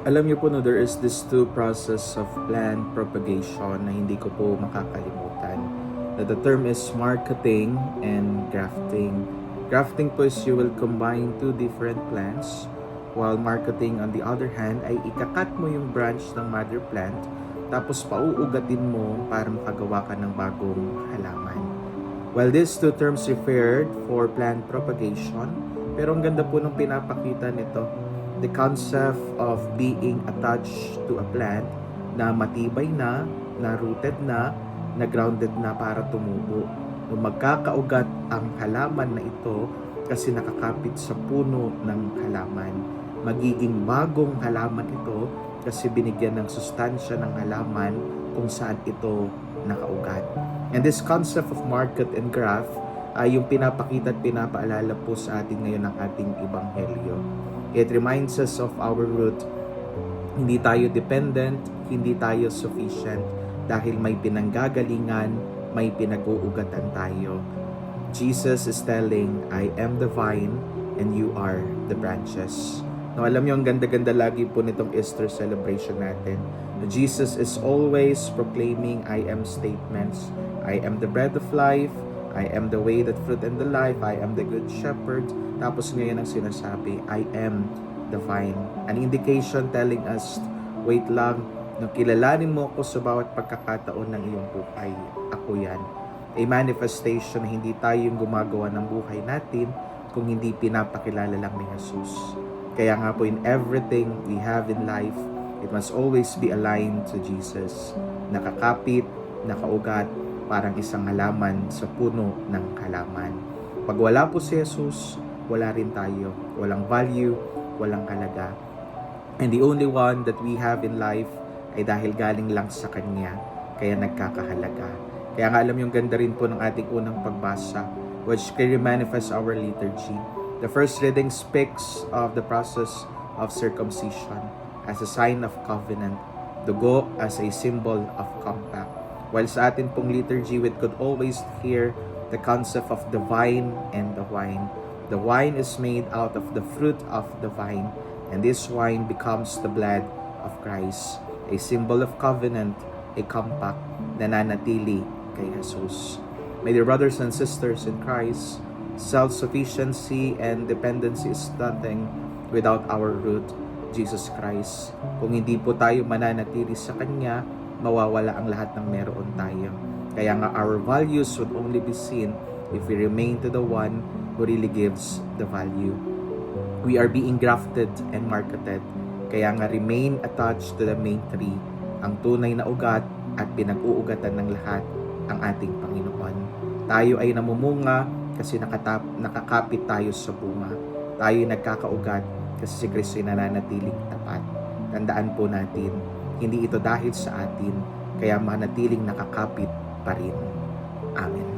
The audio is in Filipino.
Alam niyo po, no, there is this two process of plant propagation na hindi ko po makakalimutan. The term is marketing and grafting. Grafting po is you will combine two different plants, while marketing on the other hand ay ikakat mo yung branch ng mother plant tapos pauugatin mo para makagawa ka ng bagong halaman. Well, these two terms referred for plant propagation, pero ang ganda po nung pinapakita nito, the concept of being attached to a plant na matibay na rooted na grounded na para tumubo. Nung magkakaugat ang halaman na ito kasi nakakapit sa puno ng halaman, magiging bagong halaman ito kasi binigyan ng sustansya ng halaman kung saan ito nakaugat. And this concept of market and graft ay yung pinapakita at pinapaalala po sa atin ngayon ng ating ebanghelyo. It reminds us of our root. Hindi tayo dependent, hindi tayo sufficient dahil may pinanggagalingan, may pinag-uugatan tayo. Jesus is telling, I am the vine and you are the branches. No, alam niyo, ang ganda-ganda lagi po nitong Easter celebration natin. Jesus is always proclaiming I am statements. I am the bread of life. I am the way, the truth, and the life. I am the good shepherd. Tapos ngayon ang sinasabi, I am the vine. An indication telling us, wait lang, nung kilalanin mo ako sa bawat pagkakataon ng iyong buhay, ako yan. A manifestation na hindi tayo yung gumagawa ng buhay natin kung hindi pinapakilala lang ni Jesus. Kaya nga po, in everything we have in life, it must always be aligned to Jesus. Nakakapit, nakaugat, parang isang halaman sa puno ng halaman. Pag wala po si Jesus, wala rin tayo. Walang value, walang halaga. And the only one that we have in life ay dahil galing lang sa Kanya, kaya nagkakahalaga. Kaya nga alam yung ganda rin po ng ating unang pagbasa, which clearly manifests our liturgy. The first reading speaks of the process of circumcision as a sign of covenant, dugo as a symbol of compact. While sa atin pong liturgy, we could always hear the concept of the vine and the wine. The wine is made out of the fruit of the vine, and this wine becomes the blood of Christ, a symbol of covenant, a compact na nanatili kay Jesus. My dear brothers and sisters in Christ, self-sufficiency and dependency is nothing without our root, Jesus Christ. Kung hindi po tayo mananatili sa Kanya, mawawala ang lahat ng meron tayo. Kaya nga our values would only be seen if we remain to the one who really gives the value. We are being grafted and marketed. Kaya nga remain attached to the main tree, ang tunay na ugat at pinag-uugatan ng lahat, ang ating Panginoon. Tayo ay namumunga kasi nakakapit tayo sa bunga. Tayo nagkakaugat kasi si Kristo ay nananatiling tapat. Tandaan po natin, hindi ito dahil sa atin, kaya manatiling nakakapit pa rin. Amen.